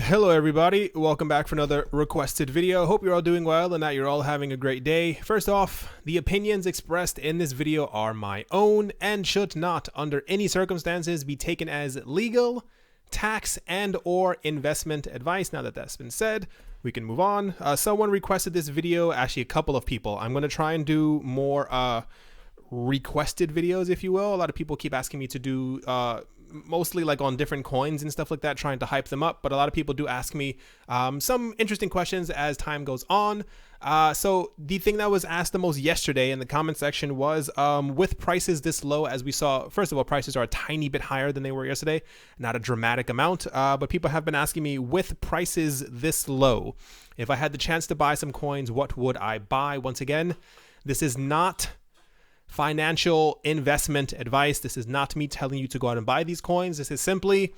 Hello everybody, welcome back for another requested video. Hope you're all doing well and that you're all having a great day. First off, the opinions expressed in this video are my own and should not under any circumstances be taken as legal, tax, and or investment advice. Now that that's been said, we can move on. Someone requested this video, actually a couple of people. I'm going to try and do more requested videos, if you will. A lot of people keep asking me to do mostly like on different coins and stuff like that, trying to hype them up, but a lot of people do ask me some interesting questions as time goes on. So the thing that was asked the most yesterday in the comment section was with prices this low, as we saw, first of all, prices are a tiny bit higher than they were yesterday, not a dramatic amount, but people have been asking me, with prices this low, if I had the chance to buy some coins, what would I buy? Once again, this is not financial investment advice. This is not me telling you to go out and buy these coins. This is simply,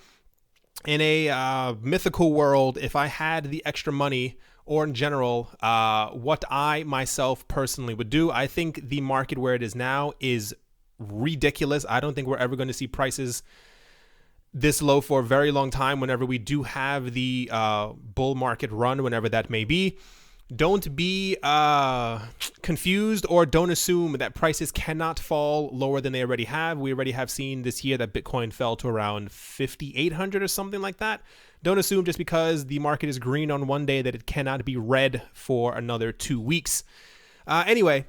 in a mythical world, if I had the extra money, or in general, what I myself personally would do. I think the market where it is now is ridiculous. I don't think we're ever going to see prices this low for a very long time. Whenever we do have the bull market run, whenever that may be, don't be confused, or don't assume that prices cannot fall lower than they already have. We already have seen this year that Bitcoin fell to around 5,800 or something like that. Don't assume just because the market is green on one day that it cannot be red for another 2 weeks. Anyway,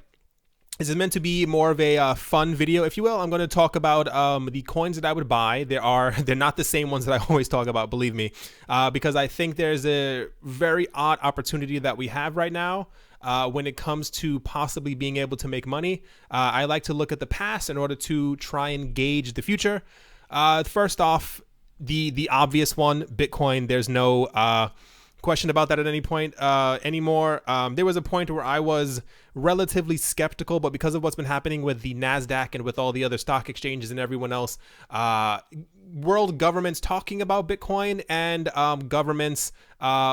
this is meant to be more of a fun video, if you will. I'm going to talk about the coins that I would buy. They're not the same ones that I always talk about, believe me, because I think there's a very odd opportunity that we have right now when it comes to possibly being able to make money. I like to look at the past in order to try and gauge the future. First off, the obvious one, Bitcoin. There's no question about that at any point anymore. There was a point where I was relatively skeptical, but because of what's been happening with the NASDAQ and with all the other stock exchanges and everyone else, world governments talking about Bitcoin and governments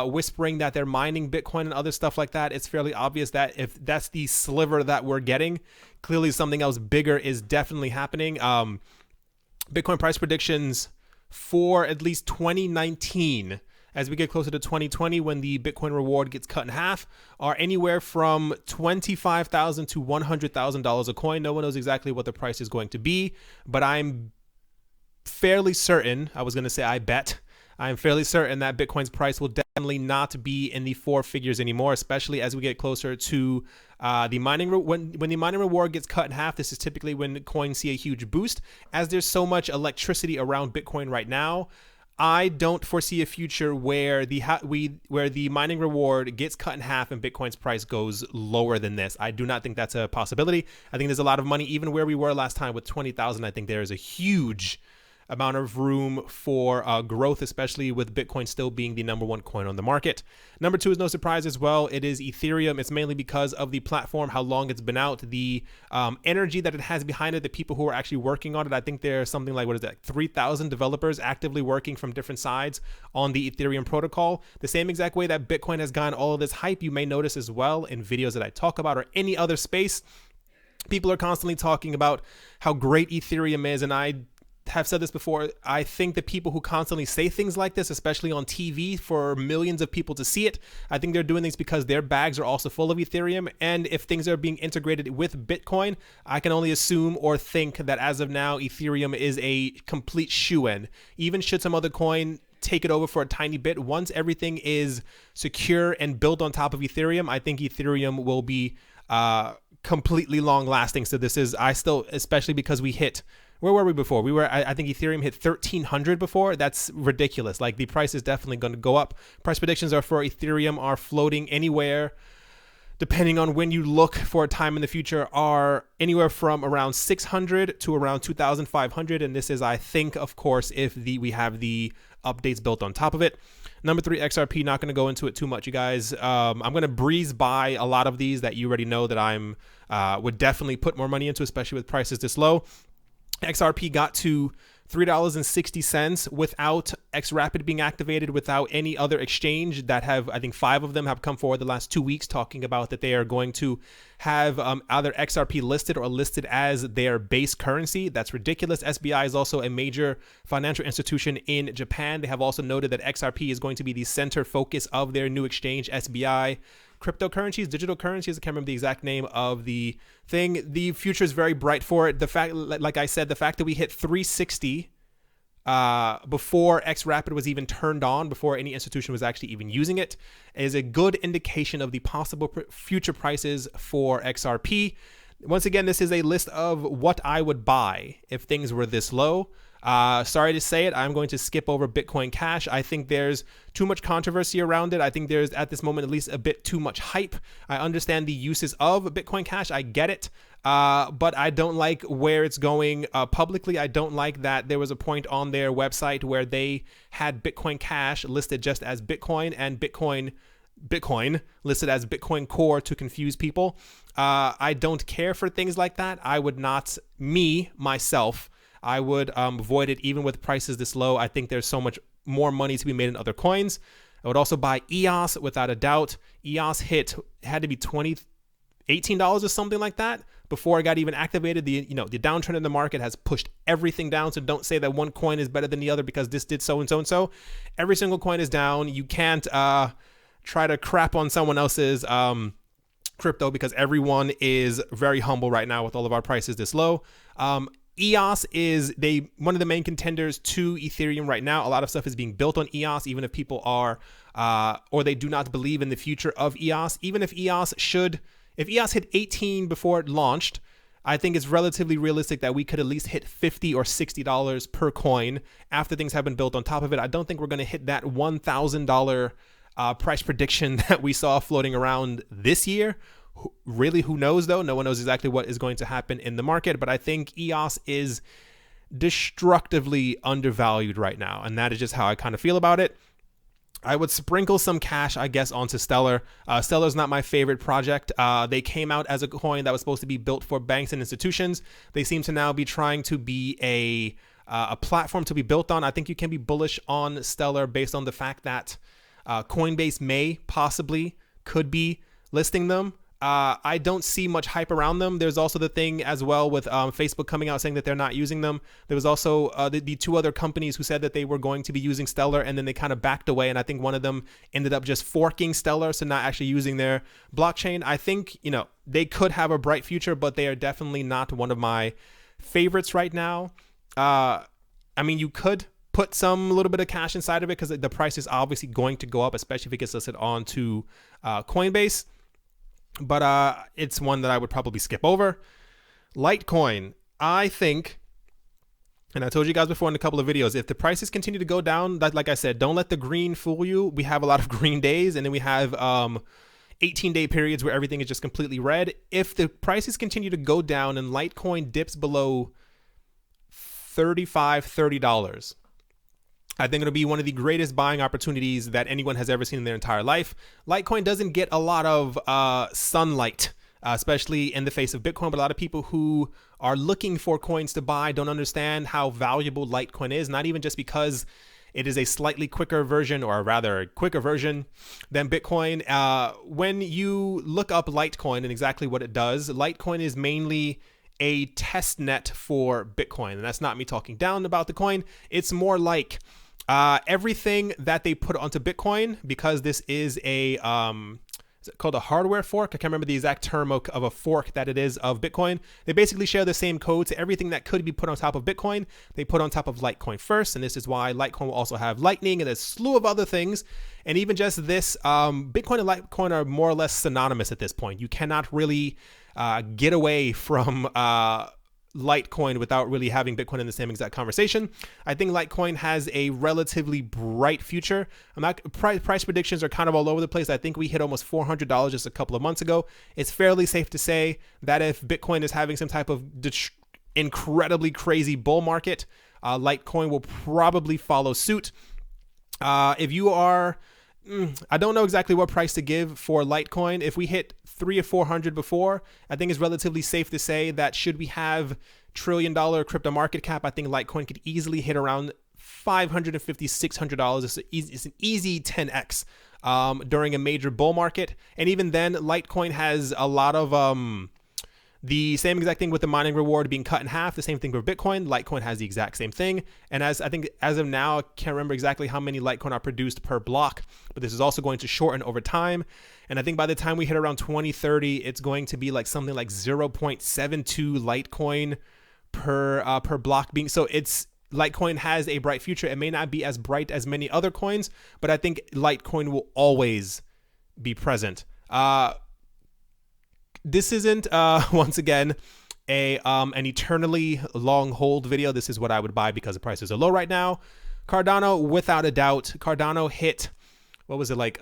whispering that they're mining Bitcoin and other stuff like that, it's fairly obvious that if that's the sliver that we're getting, clearly something else bigger is definitely happening. Bitcoin price predictions for at least 2019, as we get closer to 2020, when the Bitcoin reward gets cut in half, are anywhere from $25,000 to $100,000 a coin. No one knows exactly what the price is going to be, but I'm fairly certain, I was going to say I bet, I'm fairly certain that Bitcoin's price will definitely not be in the four figures anymore, especially as we get closer to the mining. When the mining reward gets cut in half, this is typically when coins see a huge boost. As there's so much electricity around Bitcoin right now, I don't foresee a future where the mining reward gets cut in half and Bitcoin's price goes lower than this. I do not think that's a possibility. I think there's a lot of money, even where we were last time with 20,000. I think there is a huge amount of room for growth, especially with Bitcoin still being the number one coin on the market. Number two is no surprise as well. It is Ethereum. It's mainly because of the platform, how long it's been out, the energy that it has behind it, the people who are actually working on it. I think there's something like, 3,000 developers actively working from different sides on the Ethereum protocol. The same exact way that Bitcoin has gotten all of this hype, you may notice as well in videos that I talk about or any other space. People are constantly talking about how great Ethereum is, and I have said this before. I think that people who constantly say things like this, especially on TV for millions of people to see it, I think they're doing things because their bags are also full of Ethereum. And if things are being integrated with Bitcoin, I can only assume or think that as of now, Ethereum is a complete shoo-in. Even should some other coin take it over for a tiny bit, once everything is secure and built on top of Ethereum, I think Ethereum will be completely long lasting. So this is, especially because we hit, where were we before? I think Ethereum hit 1,300 before. That's ridiculous. Like, the price is definitely going to go up. Price predictions are for Ethereum are floating anywhere, depending on when you look for a time in the future, are anywhere from around 600 to around 2,500. And this is, I think, of course, if we have the updates built on top of it. Number three, XRP, not going to go into it too much, you guys. I'm going to breeze by a lot of these that you already know that I'm would definitely put more money into, especially with prices this low. XRP got to $3.60 without XRapid being activated without any other exchange that have, I think 5 of them have come forward the last 2 weeks talking about that they are going to have either XRP listed or listed as their base currency. That's ridiculous. SBI is also a major financial institution in Japan. They have also noted that XRP is going to be the center focus of their new exchange, SBI. Cryptocurrencies, digital currencies, I can't remember the exact name of the thing. The future is very bright for it. The fact, like I said, the fact that we hit 360 before XRapid was even turned on, before any institution was actually even using it, is a good indication of the possible future prices for XRP. Once again, this is a list of what I would buy if things were this low. Sorry to say it, I'm going to skip over Bitcoin Cash. I think there's too much controversy around it. I think there's, at this moment, at least a bit too much hype. I understand the uses of Bitcoin Cash. I get it. But I don't like where it's going publicly. I don't like that there was a point on their website where they had Bitcoin Cash listed just as Bitcoin and Bitcoin listed as Bitcoin Core to confuse people. I don't care for things like that. I would not, myself, I would avoid it even with prices this low. I think there's so much more money to be made in other coins. I would also buy EOS without a doubt. EOS had to be $18 or something like that before it got even activated. The downtrend in the market has pushed everything down. So don't say that one coin is better than the other because this did so and so and so. Every single coin is down. You can't try to crap on someone else's crypto because everyone is very humble right now with all of our prices this low. EOS is one of the main contenders to Ethereum right now. A lot of stuff is being built on EOS, even if people are or they do not believe in the future of EOS. Even if EOS hit 18 before it launched, I think it's relatively realistic that we could at least hit $50 or $60 per coin after things have been built on top of it. I don't think we're going to hit that $1,000 price prediction that we saw floating around this year. Really, who knows though? No one knows exactly what is going to happen in the market, but I think EOS is destructively undervalued right now, and that is just how I kind of feel about it. I would sprinkle some cash, I guess, onto Stellar. Stellar's not my favorite project. They came out as a coin that was supposed to be built for banks and institutions. They seem to now be trying to be a platform to be built on. I think you can be bullish on Stellar based on the fact that Coinbase could be listing them. I don't see much hype around them. There's also the thing as well with Facebook coming out saying that they're not using them. There was also the 2 other companies who said that they were going to be using Stellar, and then they kind of backed away. And I think one of them ended up just forking Stellar, so not actually using their blockchain. I think, they could have a bright future, but they are definitely not one of my favorites right now. You could put a little bit of cash inside of it because the price is obviously going to go up, especially if it gets listed onto Coinbase. But it's one that I would probably skip over. Litecoin, I think, and I told you guys before in a couple of videos, if the prices continue to go down, like I said, don't let the green fool you. We have a lot of green days, and then we have 18-day periods where everything is just completely red. If the prices continue to go down and Litecoin dips below $30, I think it'll be one of the greatest buying opportunities that anyone has ever seen in their entire life. Litecoin doesn't get a lot of sunlight, especially in the face of Bitcoin, but a lot of people who are looking for coins to buy don't understand how valuable Litecoin is, not even just because it is a slightly quicker version, or rather a quicker version than Bitcoin. When you look up Litecoin and exactly what it does, Litecoin is mainly a test net for Bitcoin. And that's not me talking down about the coin. It's more like everything that they put onto Bitcoin, because this is is it called a hardware fork? I can't remember the exact term of a fork that it is of Bitcoin. They basically share the same code, so everything that could be put on top of Bitcoin, they put on top of Litecoin first. And this is why Litecoin will also have Lightning and a slew of other things. And even just this, Bitcoin and Litecoin are more or less synonymous at this point. You cannot really get away from Litecoin without really having Bitcoin in the same exact conversation. I think Litecoin has a relatively bright future. Price predictions are kind of all over the place. I think we hit almost $400 just a couple of months ago. It's fairly safe to say that if Bitcoin is having some type of incredibly crazy bull market, Litecoin will probably follow suit. If you are, I don't know exactly what price to give for Litecoin. If we hit 300 or 400 before, I think it's relatively safe to say that should we have $1 trillion crypto market cap, I think Litecoin could easily hit around $550, $600. It's an easy 10x during a major bull market. And even then, Litecoin has a lot of the same exact thing with the mining reward being cut in half. The same thing for Bitcoin. Litecoin has the exact same thing. And as I think as of now, I can't remember exactly how many Litecoin are produced per block, but this is also going to shorten over time. And I think by the time we hit around 2030, it's going to be like something like 0.72 Litecoin per block being. So Litecoin has a bright future. It may not be as bright as many other coins, but I think Litecoin will always be present. This isn't, once again, an eternally long hold video. This is what I would buy because the prices are low right now. Cardano, without a doubt. Cardano hit, what was it, like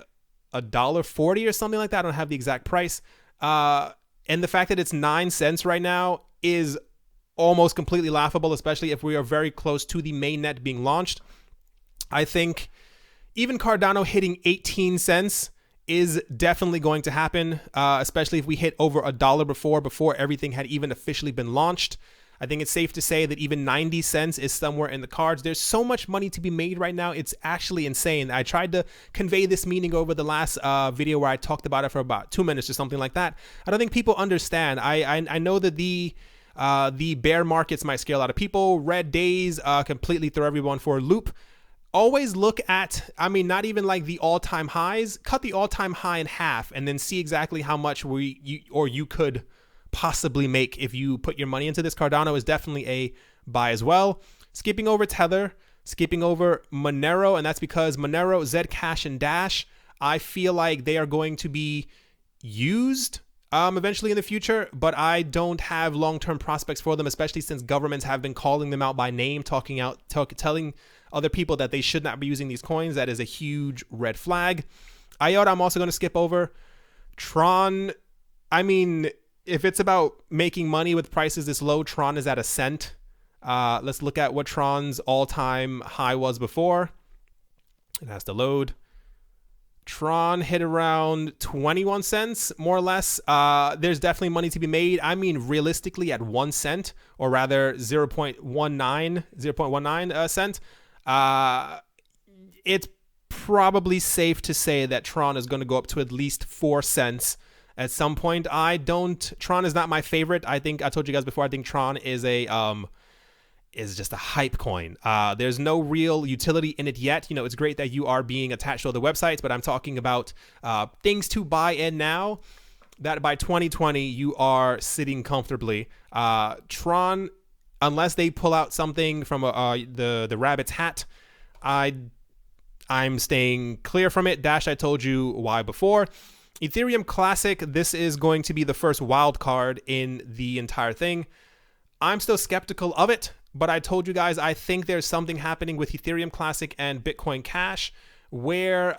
$1.40 or something like that? I don't have the exact price. And the fact that it's 9 cents right now is almost completely laughable, especially if we are very close to the mainnet being launched. I think even Cardano hitting 18 cents is definitely going to happen, especially if we hit over $1 before everything had even officially been launched. I think it's safe to say that even 90 cents is somewhere in the cards. There's so much money to be made right now. It's actually insane. I tried to convey this meaning over the last video where I talked about it for about 2 minutes or something like that. I don't think people understand. I know that the bear markets might scare a lot of people. Red days completely throw everyone for a loop. Always look at, not even like the all-time highs. Cut the all-time high in half and then see exactly how much you could possibly make if you put your money into this. Cardano is definitely a buy as well. Skipping over Tether, skipping over Manero, and that's because Monero, Zcash, and Dash, I feel like they are going to be used eventually in the future, but I don't have long-term prospects for them, especially since governments have been calling them out by name, telling other people that they should not be using these coins. That is a huge red flag. IOTA, I'm also going to skip over. Tron, if it's about making money with prices this low, Tron is at a cent. Let's look at what Tron's all-time high was before. It has to load. Tron hit around 21 cents, more or less. There's definitely money to be made. Realistically at 1 cent, or rather 0.19 cent. It's probably safe to say that Tron is going to go up to at least 4 cents at some point. Tron is not my favorite. I think I told you guys before, I think Tron is just a hype coin. There's no real utility in it yet. It's great that you are being attached to other websites, but I'm talking about things to buy in now that by 2020 you are sitting comfortably. Tron, unless they pull out something from the rabbit's hat, I'm staying clear from it. Dash, I told you why before. Ethereum Classic, this is going to be the first wild card in the entire thing. I'm still skeptical of it, but I told you guys I think there's something happening with Ethereum Classic and Bitcoin Cash where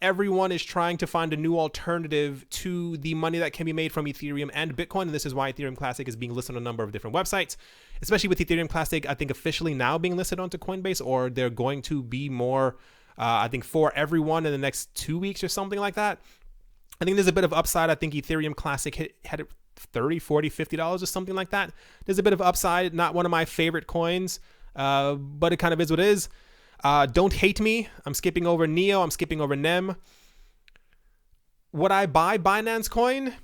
everyone is trying to find a new alternative to the money that can be made from Ethereum and Bitcoin. And this is why Ethereum Classic is being listed on a number of different websites, especially with Ethereum Classic, I think officially now being listed onto Coinbase, or they're going to be more, I think, for everyone in the next 2 weeks or something like that. I think there's a bit of upside. I think Ethereum Classic had it $30, $40, $50 or something like that. There's a bit of upside. Not one of my favorite coins, but it kind of is what it is. Don't hate me. I'm skipping over Neo. I'm skipping over NEM. Would I buy Binance coin?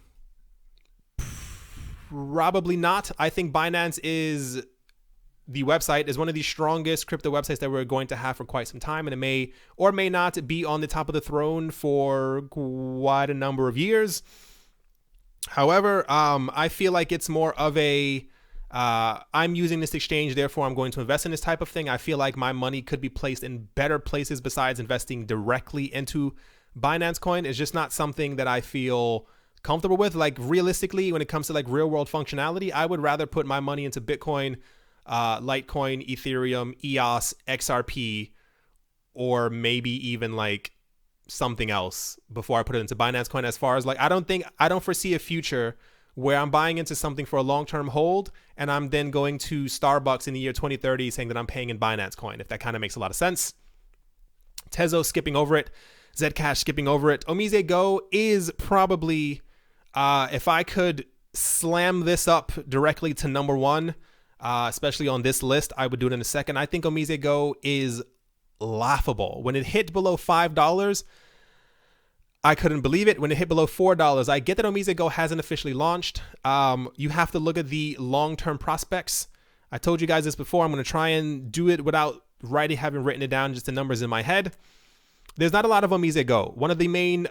Probably not. I think Binance is one of the strongest crypto websites that we're going to have for quite some time, and it may or may not be on the top of the throne for quite a number of years. However, I feel like it's more of I'm using this exchange, therefore I'm going to invest in this type of thing. I feel like my money could be placed in better places besides investing directly into Binance coin. It's just not something that I feel comfortable with. Like realistically, when it comes to like real world functionality, I would rather put my money into Bitcoin, Litecoin, Ethereum, EOS, XRP, or maybe even like something else before I put it into Binance coin. As far as like, I don't foresee a future where I'm buying into something for a long-term hold and I'm then going to Starbucks in the year 2030 saying that I'm paying in Binance coin, if that kind of makes a lot of sense. Tezo skipping over it. Zcash skipping over it. Omise Go is probably, if I could slam this up directly to number one, especially on this list. I would do it in a second. I think Omise Go is laughable. When it hit below $5, I couldn't believe it. When it hit below $4, I get that Omise Go hasn't officially launched. You have to look at the long-term prospects. I told you guys this before. I'm going to try and do it without having written it down, just the numbers in my head. There's not a lot of Omise Go. One of the main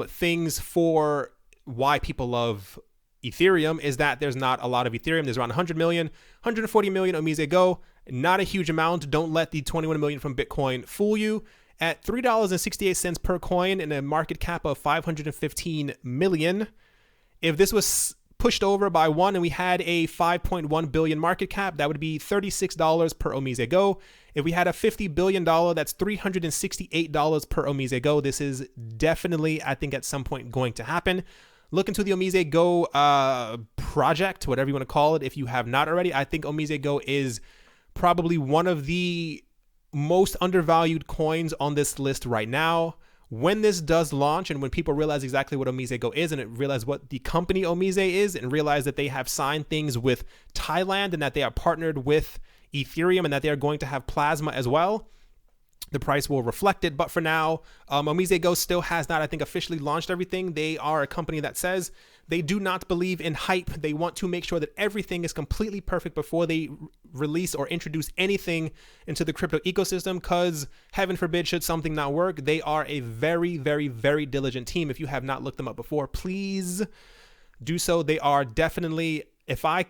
things for why people love Ethereum is that there's not a lot of Ethereum. There's around 100 million, 140 million Omise Go. Not a huge amount. Don't let the 21 million from Bitcoin fool you. At $3.68 per coin and a market cap of 515 million, if this was pushed over by one and we had a 5.1 billion market cap, that would be $36 per Omise Go. If we had a $50 billion, that's $368 per Omise Go. This is definitely, I think, at some point going to happen. Look into the Omise Go project, whatever you want to call it, if you have not already. I think Omise Go is probably one of the most undervalued coins on this list right now. When this does launch and when people realize exactly what Omise Go is and it realize what the company Omise is and realize that they have signed things with Thailand and that they are partnered with Ethereum and that they are going to have Plasma as well, the price will reflect it. But for now, Omise Go still has not, I think, officially launched everything. They are a company that says they do not believe in hype. They want to make sure that everything is completely perfect before they release or introduce anything into the crypto ecosystem, because heaven forbid, should something not work, they are a very, very, very diligent team. If you have not looked them up before, please do so. They are definitely, if I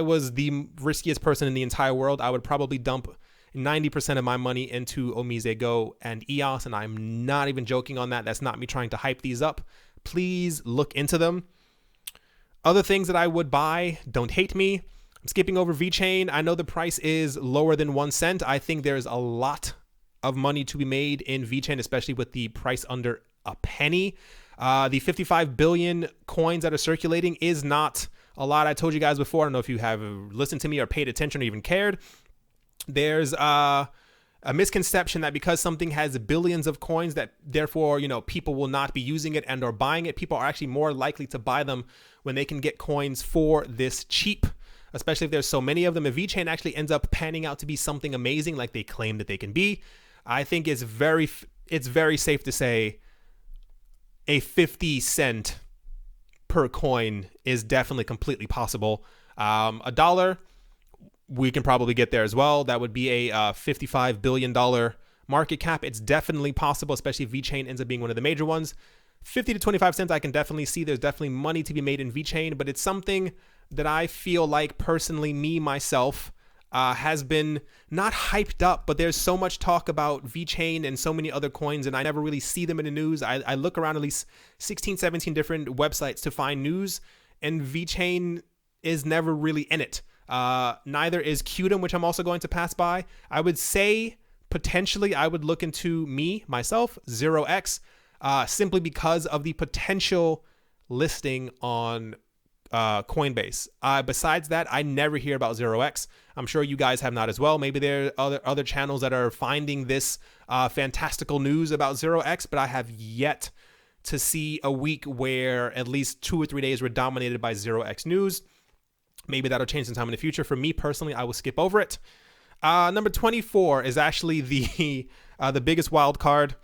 was the riskiest person in the entire world, I would probably dump 90% of my money into Omise Go and EOS, and I'm not even joking on that. That's not me trying to hype these up. Please look into them. Other things that I would buy, don't hate me. I'm skipping over VeChain. I know the price is lower than 1 cent. I think there's a lot of money to be made in VeChain, especially with the price under a penny. The 55 billion coins that are circulating is not a lot. I told you guys before. I don't know if you have listened to me or paid attention or even cared. There's a misconception that because something has billions of coins that therefore, people will not be using it and or buying it. People are actually more likely to buy them when they can get coins for this cheap, especially if there's so many of them. If VeChain actually ends up panning out to be something amazing like they claim that they can be, I think it's very safe to say a 50 cent per coin is definitely completely possible. $1, we can probably get there as well. That would be a $55 billion market cap. It's definitely possible, especially if VeChain ends up being one of the major ones. 50 to 25 cents, I can definitely see there's definitely money to be made in VeChain, but it's something that I feel like personally, myself, has been not hyped up, but there's so much talk about VeChain and so many other coins, and I never really see them in the news. I look around at least 16, 17 different websites to find news, and VeChain is never really in it. Neither is Qtum, which I'm also going to pass by. I would say potentially I would look into myself, 0x, simply because of the potential listing on Coinbase. Besides that, I never hear about 0x. I'm sure you guys have not as well. Maybe there are other channels that are finding this fantastical news about 0x, but I have yet to see a week where at least 2 or 3 days were dominated by 0x news. Maybe that'll change sometime in the future. For me personally, I will skip over it. Number 24 is actually the biggest wild card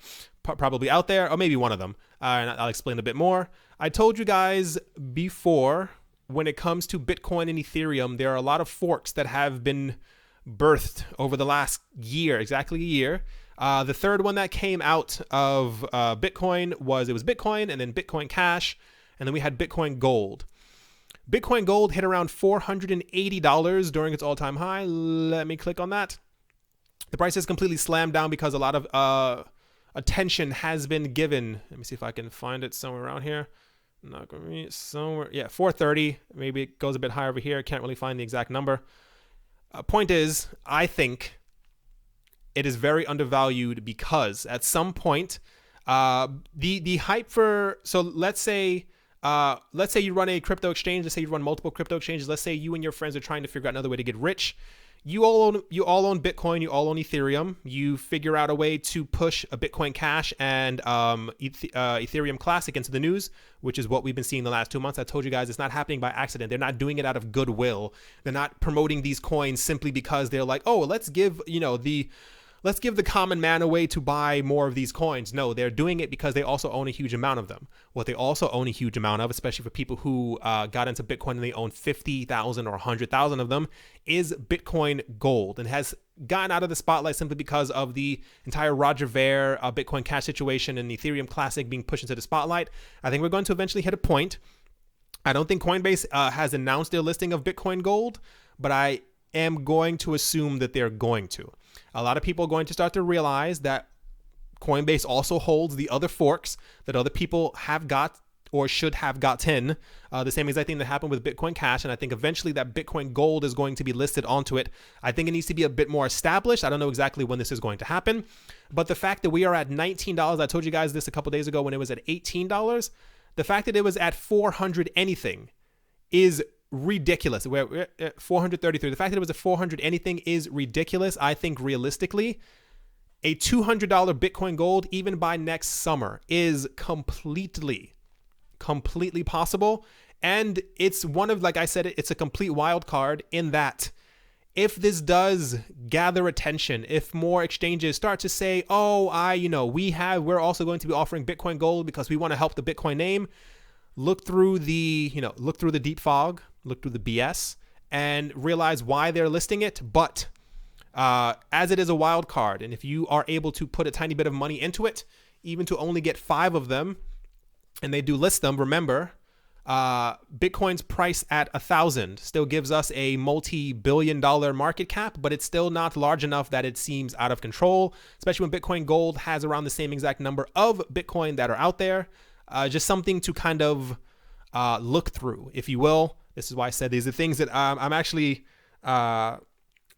probably out there, or maybe one of them. And I'll explain a bit more. I told you guys before, when it comes to Bitcoin and Ethereum, there are a lot of forks that have been birthed over the last year, exactly a year. The third one that came out of Bitcoin was Bitcoin, and then Bitcoin Cash, and then we had Bitcoin Gold. Bitcoin Gold hit around $480 during its all-time high. Let me click on that. The price has completely slammed down because a lot of attention has been given. Let me see if I can find it somewhere around here. Not going to be somewhere. Yeah, 430. Maybe it goes a bit higher over here. I can't really find the exact number. Point is, I think it is very undervalued because at some point, the hype for, so let's say you run a crypto exchange. Let's say you run multiple crypto exchanges. Let's say you and your friends are trying to figure out another way to get rich. you all own Bitcoin, you all own Ethereum. You figure out a way to push a Bitcoin Cash and Ethereum Classic into the news, which is what we've been seeing the last 2 months. I told you guys it's not happening by accident. They're not doing it out of goodwill. They're not promoting these coins simply because they're like, oh, let's give the common man a way to buy more of these coins. No, they're doing it because they also own a huge amount of them. What they also own a huge amount of, especially for people who got into Bitcoin and they own 50,000 or 100,000 of them, is Bitcoin Gold, and has gotten out of the spotlight simply because of the entire Roger Ver Bitcoin Cash situation and Ethereum Classic being pushed into the spotlight. I think we're going to eventually hit a point. I don't think Coinbase has announced their listing of Bitcoin Gold, but I am going to assume that they're going to. A lot of people are going to start to realize that Coinbase also holds the other forks that other people have got or should have gotten. The same exact thing that happened with Bitcoin Cash. And I think eventually that Bitcoin Gold is going to be listed onto it. I think it needs to be a bit more established. I don't know exactly when this is going to happen. But the fact that we are at $19, I told you guys this a couple days ago when it was at $18. The fact that it was at 400 anything is ridiculous. We're at 433. The fact that it was a 400 anything is ridiculous. I think realistically, a $200 Bitcoin Gold, even by next summer, is completely possible. And it's one of, like I said, it's a complete wild card in that if this does gather attention, if more exchanges start to say, oh, we're also going to be offering Bitcoin Gold because we want to help the Bitcoin name, look through the deep fog, look through the BS, and realize why they're listing it. But as it is a wild card, and if you are able to put a tiny bit of money into it, even to only get 5 of them, and they do list them, remember, Bitcoin's price at 1,000 still gives us a multi-billion-dollar market cap, but it's still not large enough that it seems out of control, especially when Bitcoin Gold has around the same exact number of Bitcoin that are out there. Just something to kind of look through, if you will. This is why I said these are things that I'm actually going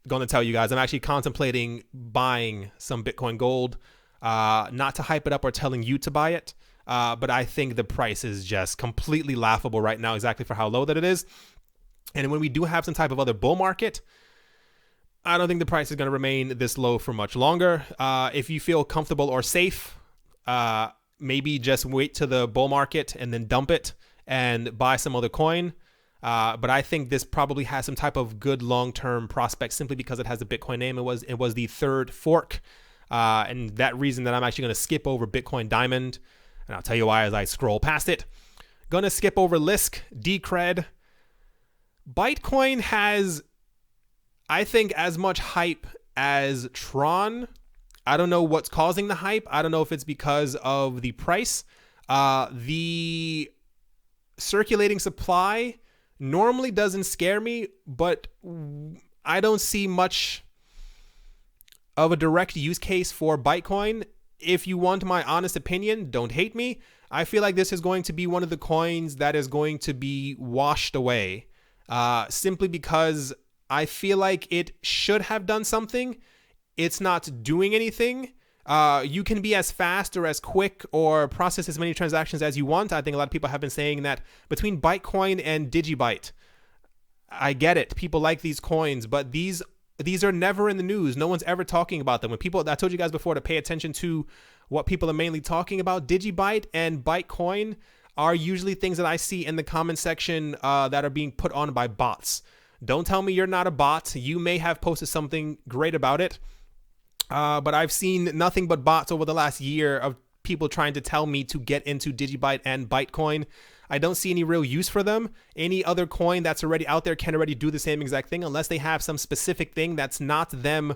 to tell you guys. I'm actually contemplating buying some Bitcoin Gold, not to hype it up or telling you to buy it, but I think the price is just completely laughable right now, exactly for how low that it is. And when we do have some type of other bull market, I don't think the price is going to remain this low for much longer. If you feel comfortable or safe, maybe just wait to the bull market and then dump it and buy some other coin. But I think this probably has some type of good long-term prospect simply because it has the Bitcoin name. It was the third fork. And that reason that I'm actually going to skip over Bitcoin Diamond. And I'll tell you why as I scroll past it. Going to skip over Lisk, Decred. Bitcoin has, I think, as much hype as Tron. I don't know what's causing the hype. I don't know if it's because of the price. The circulating supply normally doesn't scare me, but I don't see much of a direct use case for Bitcoin. If you want my honest opinion, don't hate me. I feel like this is going to be one of the coins that is going to be washed away, simply because I feel like it should have done something. It's not doing anything. You can be as fast or as quick or process as many transactions as you want. I think a lot of people have been saying that between Bitcoin and Digibyte. I get it. People like these coins, but these are never in the news. No one's ever talking about them. When people, I told you guys before to pay attention to what people are mainly talking about. Digibyte and Bitcoin are usually things that I see in the comment section that are being put on by bots. Don't tell me you're not a bot. You may have posted something great about it. But I've seen nothing but bots over the last year of people trying to tell me to get into Digibyte and Bitcoin. I don't see any real use for them. Any other coin that's already out there can already do the same exact thing unless they have some specific thing that's not them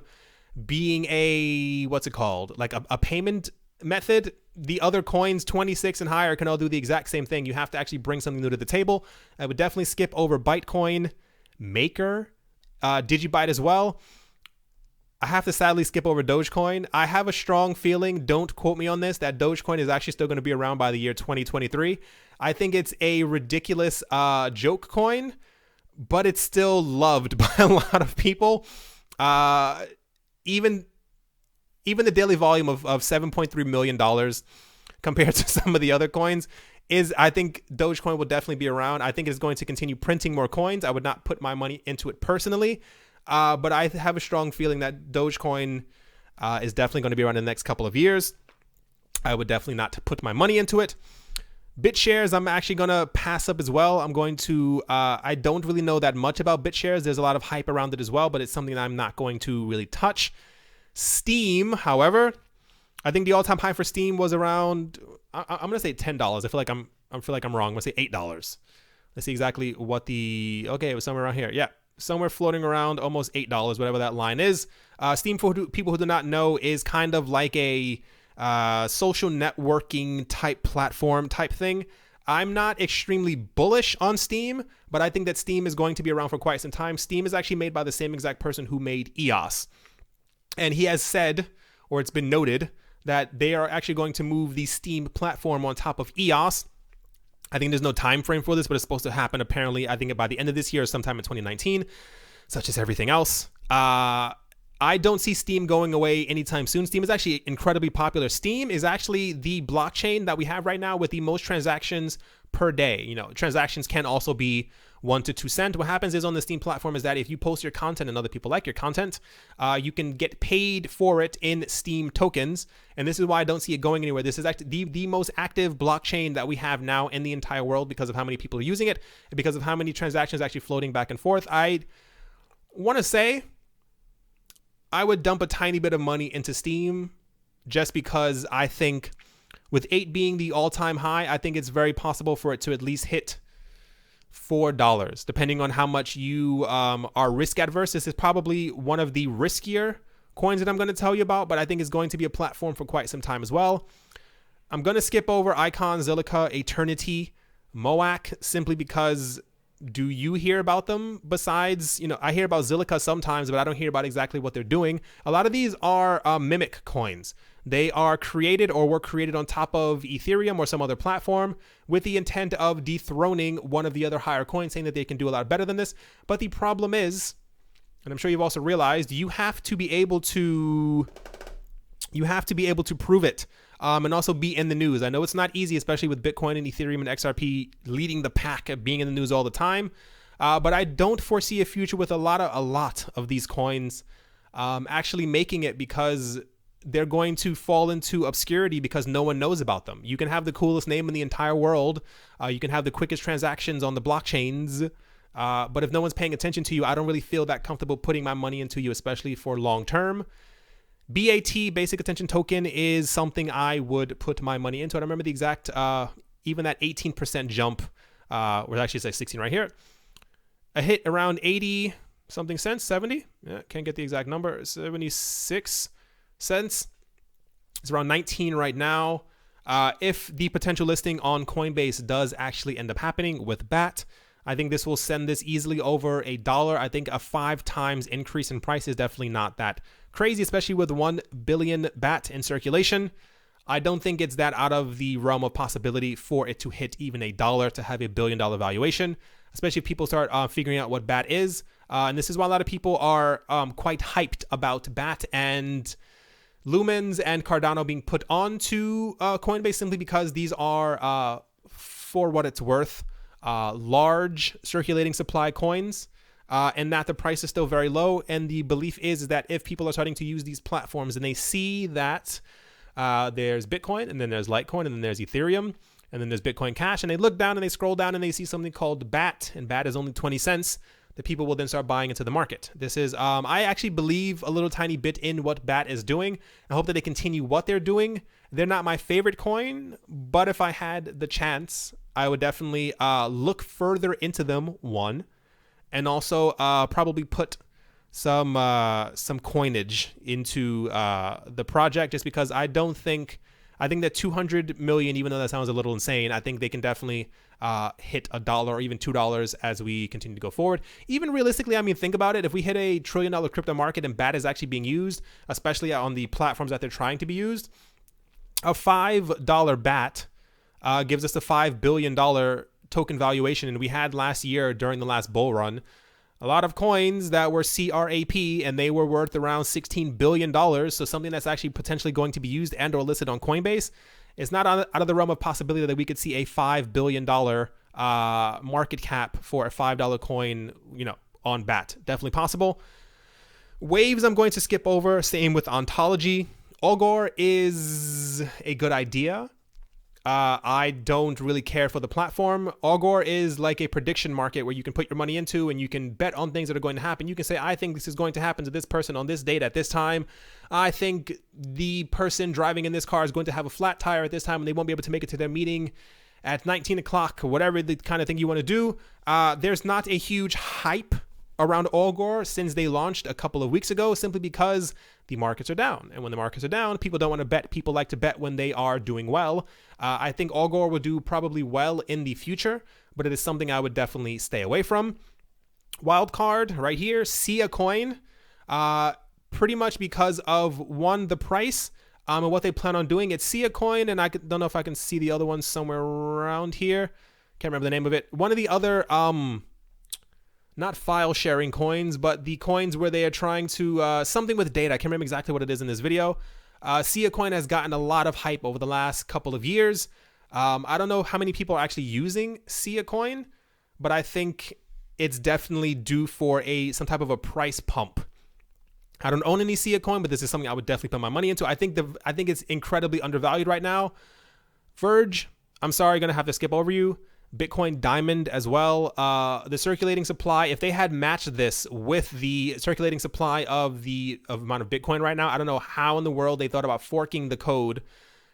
being a, what's it called? Like a payment method. The other coins, 26 and higher, can all do the exact same thing. You have to actually bring something new to the table. I would definitely skip over Bitcoin, Maker, Digibyte as well. I have to sadly skip over Dogecoin. I have a strong feeling, don't quote me on this, that Dogecoin is actually still going to be around by the year 2023. I think it's a ridiculous joke coin, but it's still loved by a lot of people. Even the daily volume of $7.3 million compared to some of the other coins is, I think Dogecoin will definitely be around. I think it's going to continue printing more coins. I would not put my money into it personally. But I have a strong feeling that Dogecoin is definitely going to be around in the next couple of years. I would definitely not put my money into it. Bitshares, I'm actually going to pass up as well. I'm going to, I don't really know that much about Bitshares. There's a lot of hype around it as well, but it's something that I'm not going to really touch. Steam, however, I think the all-time high for Steam was around, I'm going to say $10. I feel like I'm wrong. I'm going to say $8. Let's see exactly what okay, it was somewhere around here. Yeah, somewhere floating around almost $8, whatever that line is. Steam, for people who do not know, is kind of like a social networking type platform type thing. I'm not extremely bullish on Steam, but I think that Steam is going to be around for quite some time. Steam is actually made by the same exact person who made EOS. And he has said, or it's been noted, that they are actually going to move the Steam platform on top of EOS. I think there's no time frame for this, but it's supposed to happen apparently, I think by the end of this year or sometime in 2019, such as everything else. I don't see Steam going away anytime soon. Steam is actually incredibly popular. Steam is actually the blockchain that we have right now with the most transactions per day. You know, transactions can also be 1 to 2 cents. What happens is on the Steam platform is that if you post your content and other people like your content, you can get paid for it in Steam tokens. And this is why I don't see it going anywhere. This is actually the most active blockchain that we have now in the entire world because of how many people are using it and because of how many transactions actually floating back and forth. I want to say I would dump a tiny bit of money into Steam just because I think with 8 being the all-time high, I think it's very possible for it to at least hit $4, depending on how much you are risk adverse. This is probably one of the riskier coins that I'm going to tell you about, but I think it's going to be a platform for quite some time as well. I'm going to skip over Icon, Zilliqa, Eternity, Moac, simply because do you hear about them besides, I hear about Zilliqa sometimes, but I don't hear about exactly what they're doing. A lot of these are mimic coins. They are created or were created on top of Ethereum or some other platform with the intent of dethroning one of the other higher coins, saying that they can do a lot better than this. But the problem is, and I'm sure you've also realized, you have to be able to prove it. And also be in the news. I know it's not easy, especially with Bitcoin and Ethereum and XRP leading the pack of being in the news all the time. But I don't foresee a future with a lot of these coins actually making it, because they're going to fall into obscurity because no one knows about them. You can have the coolest name in the entire world. You can have the quickest transactions on the blockchains. But if no one's paying attention to you, I don't really feel that comfortable putting my money into you, especially for long term. BAT, Basic Attention Token, is something I would put my money into. I don't remember the exact, even that 18% jump, or actually it's like 16 right here. A hit around 80 something cents, 70. Yeah, can't get the exact number. 76 cents. It's around 19 right now. If the potential listing on Coinbase does actually end up happening with BAT, I think this will send this easily over $1. I think a 5 times increase in price is definitely not that crazy, especially with 1 billion BAT in circulation. I don't think it's that out of the realm of possibility for it to hit even $1 to have $1 billion valuation, especially if people start figuring out what BAT is. And this is why a lot of people are quite hyped about BAT and Lumens and Cardano being put onto Coinbase, simply because these are, for what it's worth, large circulating supply coins, and that the price is still very low. And the belief is that if people are starting to use these platforms and they see that there's Bitcoin, and then there's Litecoin, and then there's Ethereum, and then there's Bitcoin Cash, and they look down and they scroll down and they see something called BAT, and BAT is only 20 cents, the people will then start buying into the market. This is, I actually believe a little tiny bit in what BAT is doing. I hope that they continue what they're doing. They're not my favorite coin, but if I had the chance, I would definitely look further into them, one, and also probably put some coinage into the project, just because I think that 200 million, even though that sounds a little insane, I think they can definitely hit $1 or even $2 as we continue to go forward. Even realistically, I mean, think about it. If we hit a $1 trillion crypto market and BAT is actually being used, especially on the platforms that they're trying to be used, a $5 BAT gives us a $5 billion token valuation. And we had last year, during the last bull run, a lot of coins that were CRAP, and they were worth around $16 billion. So something that's actually potentially going to be used and or listed on Coinbase. It's not out of the realm of possibility that we could see a $5 billion market cap for a $5 coin, on BAT. Definitely possible. Waves I'm going to skip over. Same with ontology. Algor is a good idea. I don't really care for the platform. Algor is like a prediction market where you can put your money into and you can bet on things that are going to happen. You can say, I think this is going to happen to this person on this date at this time. I think the person driving in this car is going to have a flat tire at this time and they won't be able to make it to their meeting at 19 o'clock, whatever the kind of thing you want to do. There's not a huge hype around Algor since they launched a couple of weeks ago, simply because the markets are down. And when the markets are down, people don't want to bet. People like to bet when they are doing well. I think Algor will do probably well in the future, but it is something I would definitely stay away from. Wildcard right here, Sia Coin, pretty much because of one, the price, and what they plan on doing. It's Sia Coin, and I don't know if I can see the other one somewhere around here. Can't remember the name of it. One of the other not file sharing coins, but the coins where they are trying to, something with data. I can't remember exactly what it is in this video. Sia Coin has gotten a lot of hype over the last couple of years. I don't know how many people are actually using Sia Coin, but I think it's definitely due for some type of a price pump. I don't own any Sia Coin, but this is something I would definitely put my money into. I think it's incredibly undervalued right now. Verge, I'm sorry, gonna have to skip over you. Bitcoin Diamond as well. The circulating supply, if they had matched this with the circulating supply of the amount of Bitcoin right now, I don't know how in the world they thought about forking the code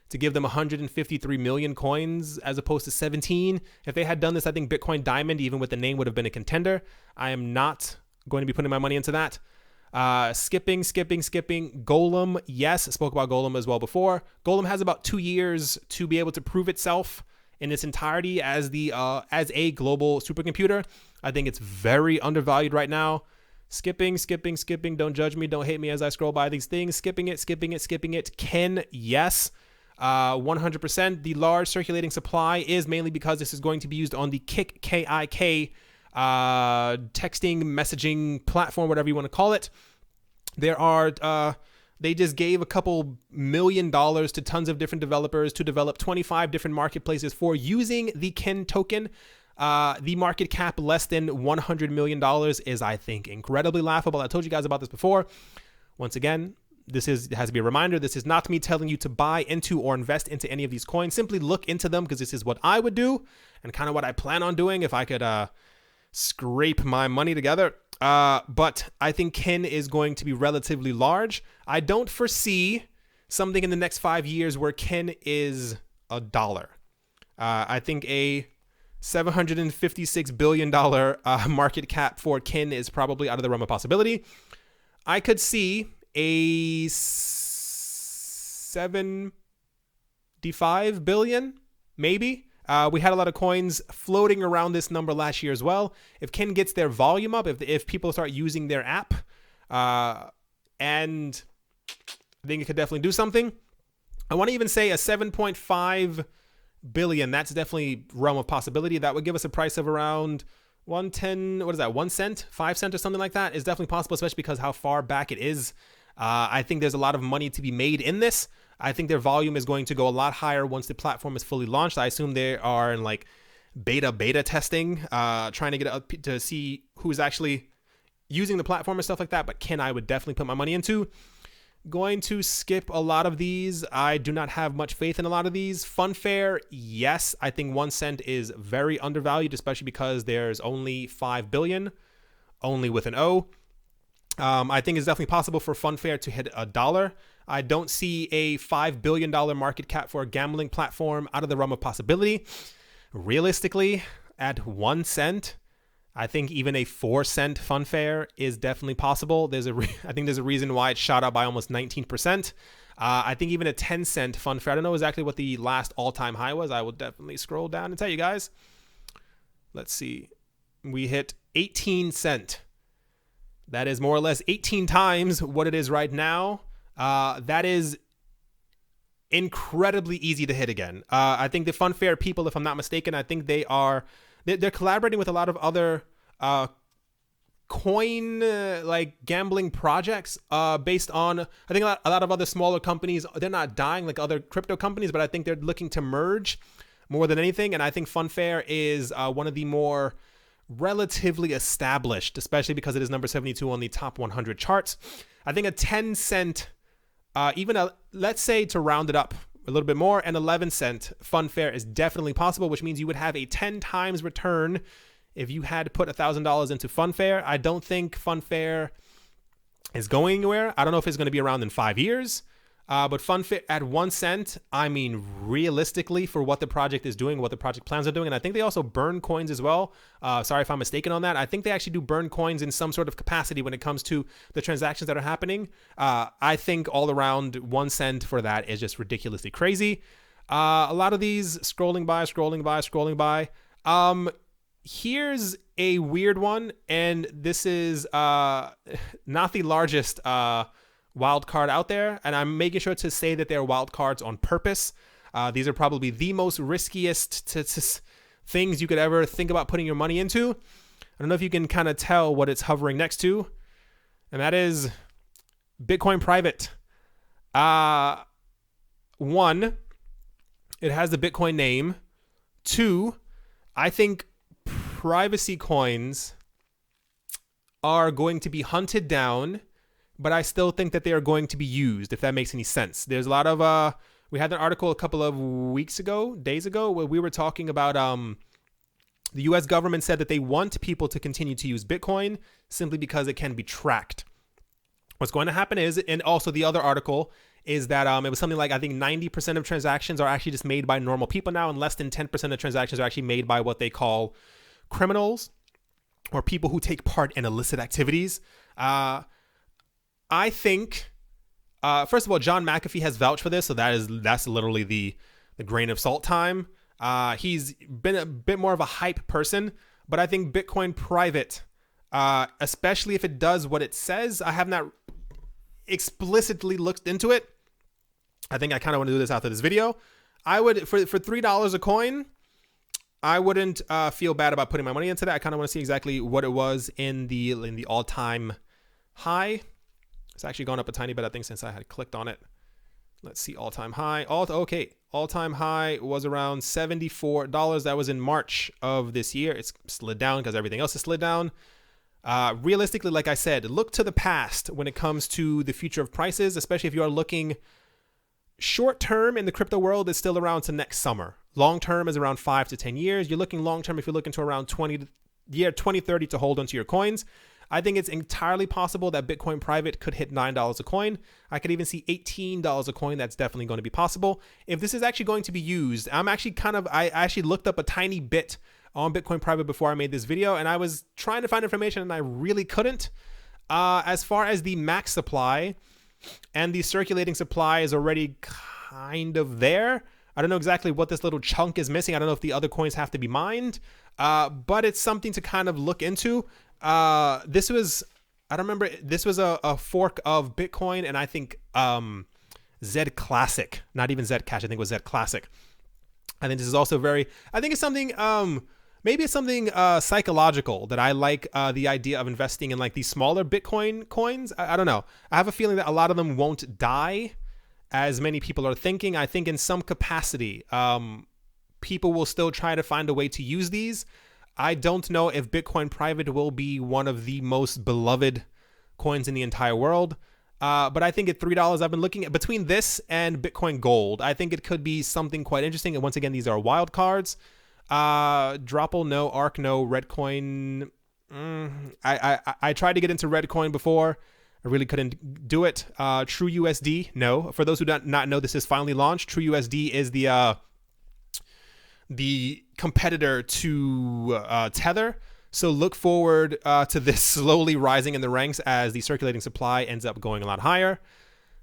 to give them 153 million coins as opposed to 17. If they had done this, I think Bitcoin Diamond, even with the name, would have been a contender. I am not going to be putting my money into that. Skipping. Golem, yes, spoke about Golem as well before. Golem has about 2 years to be able to prove itself in its entirety as a global supercomputer. I think it's very undervalued right now. Skipping. Don't judge me. Don't hate me as I scroll by these things. Skipping it. Ken, yes. 100%. The large circulating supply is mainly because this is going to be used on the KIK texting, messaging platform, whatever you want to call it. They just gave a couple $1 million to tons of different developers to develop 25 different marketplaces for using the Ken token. The market cap less than $100 million is, I think, incredibly laughable. I told you guys about this before. Once again, has to be a reminder. This is not me telling you to buy into or invest into any of these coins. Simply look into them because this is what I would do and kind of what I plan on doing if I could scrape my money together. But I think Ken is going to be relatively large. I don't foresee something in the next 5 years where Ken is $1. I think a $756 billion market cap for Ken is probably out of the realm of possibility. I could see a $75 billion, maybe. We had a lot of coins floating around this number last year as well. If Ken gets their volume up, if people start using their app, and I think it could definitely do something. I want to even say a 7.5 billion. That's definitely realm of possibility. That would give us a price of around 110. What is that? 1 cent, 5 cent, or something like that is definitely possible, especially because how far back it is. I think there's a lot of money to be made in this. I think their volume is going to go a lot higher once the platform is fully launched. I assume they are in like beta testing, trying to get up to see who's actually using the platform and stuff like that. But Ken, I would definitely put my money into. Going to skip a lot of these. I do not have much faith in a lot of these. Funfair, yes. I think 1 cent is very undervalued, especially because there's only 5 billion, only with an O. I think it's definitely possible for Funfair to hit $1. I don't see a $5 billion market cap for a gambling platform out of the realm of possibility. Realistically, at 1 cent, I think even a 4 cent Funfair is definitely possible. I think there's a reason why it shot up by almost 19%. I think even a 10 cent Funfair, I don't know exactly what the last all-time high was. I will definitely scroll down and tell you guys. Let's see. We hit 18 cent. That is more or less 18 times what it is right now. That is incredibly easy to hit again. I think the Funfair people, if I'm not mistaken, I think they're collaborating with a lot of other coin like gambling projects based on, I think a lot of other smaller companies. They're not dying like other crypto companies, but I think they're looking to merge more than anything. And I think Funfair is one of the more relatively established, especially because it is number 72 on the top 100 charts. I think a 10 cent, let's say to round it up a little bit more, an 11-cent Funfair is definitely possible, which means you would have a 10 times return if you had put $1,000 into Funfair. I don't think Funfair is going anywhere. I don't know if it's going to be around in 5 years. But Funfair at 1 cent, I mean, realistically, for what the project is doing, what the project plans are doing, and I think they also burn coins as well. Sorry if I'm mistaken on that. I think they actually do burn coins in some sort of capacity when it comes to the transactions that are happening. I think all around 1 cent for that is just ridiculously crazy. A lot of these scrolling by. Here's a weird one, and this is not the largest wild card out there, and I'm making sure to say that they're wild cards on purpose. These are probably the most riskiest things you could ever think about putting your money into. I don't know if you can kind of tell what it's hovering next to, and that is Bitcoin private. 1, it has the Bitcoin name. 2, I think privacy coins are going to be hunted down, but I still think that they are going to be used, if that makes any sense. There's a lot of, we had an article a couple of days ago, where we were talking about the US government said that they want people to continue to use Bitcoin simply because it can be tracked. What's going to happen is, and also the other article is that it was something like, I think 90% of transactions are actually just made by normal people now, and less than 10% of transactions are actually made by what they call criminals or people who take part in illicit activities. I think, first of all, John McAfee has vouched for this, so that's literally the grain of salt time. He's been a bit more of a hype person, but I think Bitcoin private, especially if it does what it says, I have not explicitly looked into it. I think I kind of want to do this after this video. I would, for $3 a coin, I wouldn't feel bad about putting my money into that. I kind of want to see exactly what it was in the all-time high. It's actually gone up a tiny bit, I think, since I had clicked on it. Let's see, all-time high. All-time high was around $74. That was in March of this year. It's slid down because everything else has slid down. Realistically, like I said, look to the past when it comes to the future of prices, especially if you are looking short-term in the crypto world is still around to next summer. Long-term is around 5 to 10 years. You're looking long-term if you're looking to around 2030 to hold onto your coins. I think it's entirely possible that Bitcoin private could hit $9 a coin. I could even see $18 a coin. That's definitely going to be possible. If this is actually going to be used, I actually looked up a tiny bit on Bitcoin private before I made this video, and I was trying to find information and I really couldn't. As far as the max supply and the circulating supply is already kind of there. I don't know exactly what this little chunk is missing. I don't know if the other coins have to be mined, but it's something to kind of look into. This was a fork of Bitcoin, and I think Zed Classic, not even Zed Cash, I think it was Zed Classic. I think this is also it's something, maybe it's something psychological that I like the idea of investing in like these smaller Bitcoin coins. I don't know. I have a feeling that a lot of them won't die as many people are thinking. I think in some capacity, people will still try to find a way to use these. I don't know if Bitcoin private will be one of the most beloved coins in the entire world. But I think at $3, I've been looking at between this and Bitcoin Gold. I think it could be something quite interesting. And once again, these are wild cards. Dropple, no. Arc, no. Redcoin. I tried to get into Redcoin before. I really couldn't do it. TrueUSD, no. For those who do not know, this is finally launched. TrueUSD is the competitor to Tether. So look forward to this slowly rising in the ranks as the circulating supply ends up going a lot higher.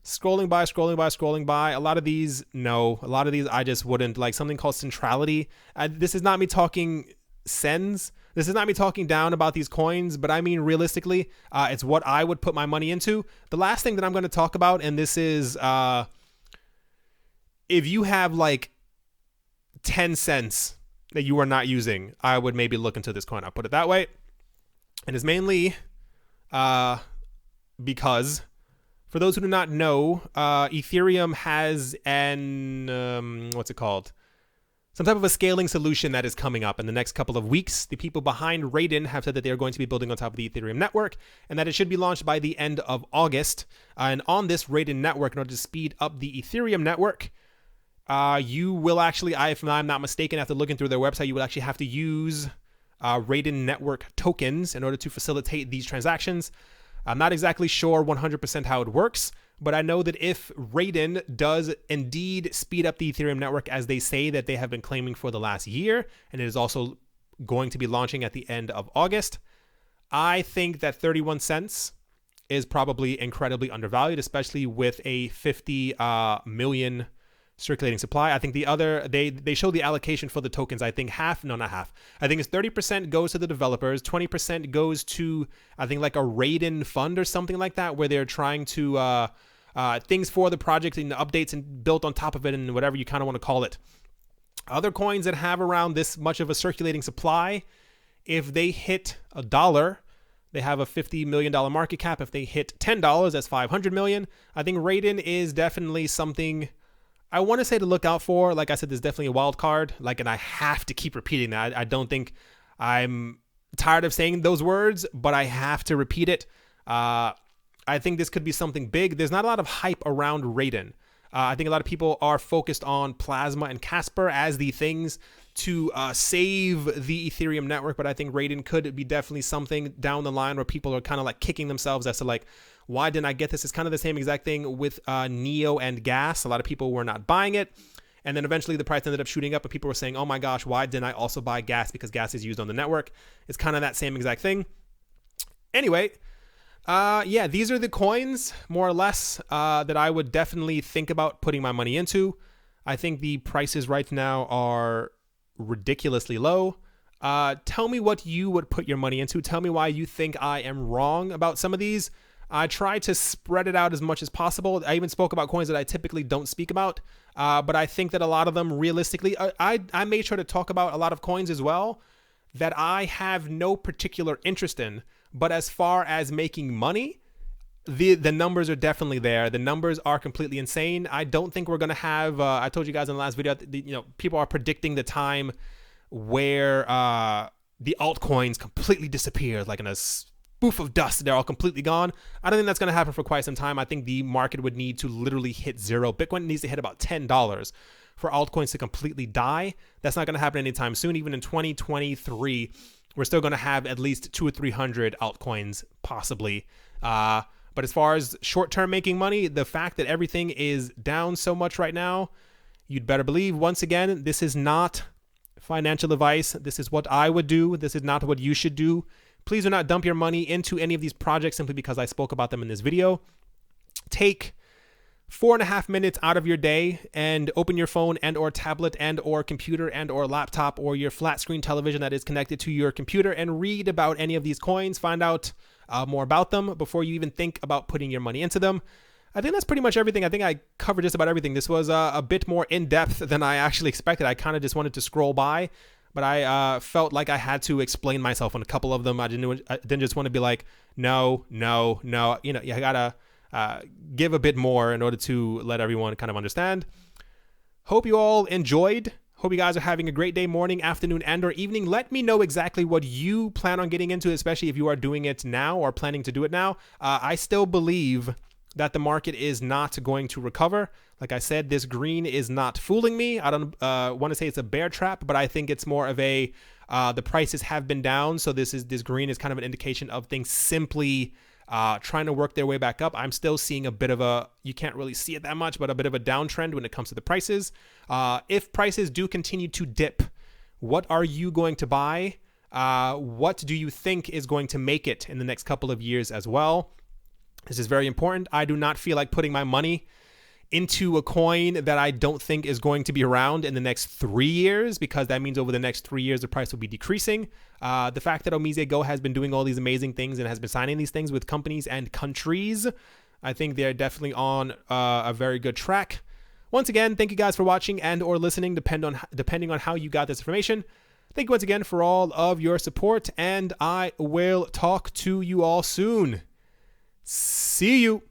Scrolling by. A lot of these, no. A lot of these I just wouldn't. Like something called centrality. This is not me talking cents. This is not me talking down about these coins, but I mean realistically, it's what I would put my money into. The last thing that I'm going to talk about, and this is if you have like 10 cents that you are not using, I would maybe look into this coin. I'll put it that way. And it's mainly because, for those who do not know, Ethereum has an, what's it called? some type of a scaling solution that is coming up in the next couple of weeks. The people behind Raiden have said that they are going to be building on top of the Ethereum network and that it should be launched by the end of August. And on this Raiden network, in order to speed up the Ethereum network, you will actually, if I'm not mistaken, after looking through their website, you will actually have to use Raiden network tokens in order to facilitate these transactions. I'm not exactly sure 100% how it works, but I know that if Raiden does indeed speed up the Ethereum network as they say that they have been claiming for the last year, and it is also going to be launching at the end of August, I think that 31 cents is probably incredibly undervalued, especially with a 50 million circulating supply. I think they show the allocation for the tokens. I think I think it's 30% goes to the developers, 20% goes to, I think, like a Raiden fund or something like that, where they're trying to things for the project and the updates and built on top of it and whatever you kind of want to call it. Other coins that have around this much of a circulating supply, if they hit $1, they have a $50 million market cap. If they hit $10, that's $500 million. I think Raiden is definitely something I want to say to look out for. Like I said, there's definitely a wild card. And I have to keep repeating that. I don't think I'm tired of saying those words, but I have to repeat it. I think this could be something big. There's not a lot of hype around Raiden. I think a lot of people are focused on Plasma and Casper as the things to save the Ethereum network, but I think Raiden could be definitely something down the line where people are kind of like kicking themselves as to like, why didn't I get this? It's kind of the same exact thing with Neo and Gas. A lot of people were not buying it. And then eventually the price ended up shooting up and people were saying, oh my gosh, why didn't I also buy Gas? Because Gas is used on the network. It's kind of that same exact thing. Anyway, yeah, these are the coins, more or less, that I would definitely think about putting my money into. I think the prices right now are ridiculously low. Tell me what you would put your money into. Tell me why you think I am wrong about some of these. I try to spread it out as much as possible. I even spoke about coins that I typically don't speak about, but I think that a lot of them realistically, I made sure to talk about a lot of coins as well that I have no particular interest in. But as far as making money, the numbers are definitely there. The numbers are completely insane. I don't think we're going to have, I told you guys in the last video, people are predicting the time where the altcoins completely disappear, like in a spoof of dust. They're all completely gone. I don't think that's going to happen for quite some time. I think the market would need to literally hit zero. Bitcoin needs to hit about $10 for altcoins to completely die. That's not going to happen anytime soon. Even in 2023, we're still going to have at least 200 or 300 altcoins possibly. But as far as short-term making money, the fact that everything is down so much right now, you'd better believe, once again, this is not financial advice. This is what I would do. This is not what you should do. Please do not dump your money into any of these projects simply because I spoke about them in this video. Take 4.5 minutes out of your day and open your phone and or tablet and or computer and or laptop or your flat screen television that is connected to your computer and read about any of these coins. Find out more about them before you even think about putting your money into them. I think that's pretty much everything. I think I covered just about everything. This was a bit more in-depth than I actually expected. I kind of just wanted to scroll by, but I felt like I had to explain myself on a couple of them. I didn't just want to be like, no. I gotta give a bit more in order to let everyone kind of understand. Hope you all enjoyed. Hope you guys are having a great day, morning, afternoon, and or evening. Let me know exactly what you plan on getting into, especially if you are doing it now or planning to do it now. I still believe that the market is not going to recover. Like I said, this green is not fooling me. I don't want to say it's a bear trap, but I think it's more of a the prices have been down, so this green is kind of an indication of things simply trying to work their way back up. I'm still seeing a bit of a, you can't really see it that much, but a bit of a downtrend when it comes to the prices. If prices do continue to dip, what are you going to buy? What do you think is going to make it in the next couple of years as well? This is very important. I do not feel like putting my money into a coin that I don't think is going to be around in the next 3 years, because that means over the next 3 years, the price will be decreasing. The fact that Omise Go has been doing all these amazing things and has been signing these things with companies and countries, I think they're definitely on a very good track. Once again, thank you guys for watching and or listening, depending on how you got this information. Thank you once again for all of your support, and I will talk to you all soon. See you.